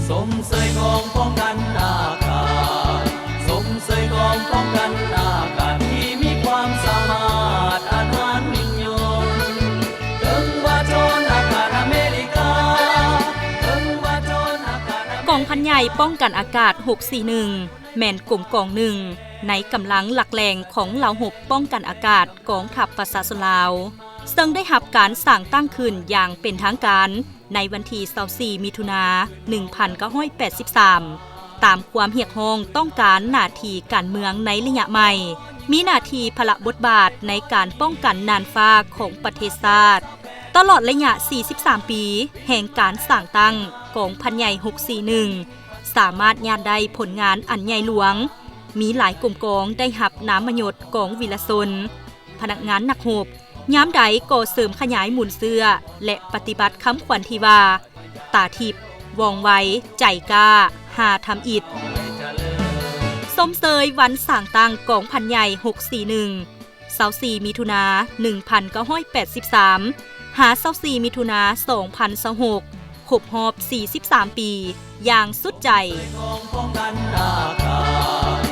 สมเสยกองป้องกันอากาศสมเสยกองป้องกันอากาศที่มีความสามารถอาหารนิยมถึงว่าโจรอากาศอเมริกาถึงว่าโจรอากาศกองพันใหญ่ป้องกันอากาศ641แม่นกลุ่มกองหนึ่งในกำลังหลักแหล่งของเหล่าหบป้องกันอากาศกองทัพประชาชนลาวซึ่งได้รับการสร้างตั้งขึ้นอย่างเป็นทางการในวันที่24มิถุนายน1983ตามความเรียกร้องต้องการหน้าที่การเมืองในระยะใหม่มีหน้าที่พละบทบาทในการป้องกันน่านฟ้าของประเทศชาติตลอดระยะ43ปีแห่งการสร้างตั้งกองพันใหญ่641สามารถญาติได้ผลงานอันใหญ่หลวงมีหลายกลุ่มกองได้หับน้ำมยศกองวิลสนพนักงานนักหบย้ำใดก่อเสริมขยายหมุนเสื้อและปฏิบัติคำขวัญที่ว่าตาทิพย์วองไว้ใจกล้าหาทำอิฐสมเสยวันสร้างตั้งกองพันใหญ่641 24มิถุนายน1983หา24มิถุนายน2026ครบรอบ43ปีอย่างสุดใจป้องกันอากาศ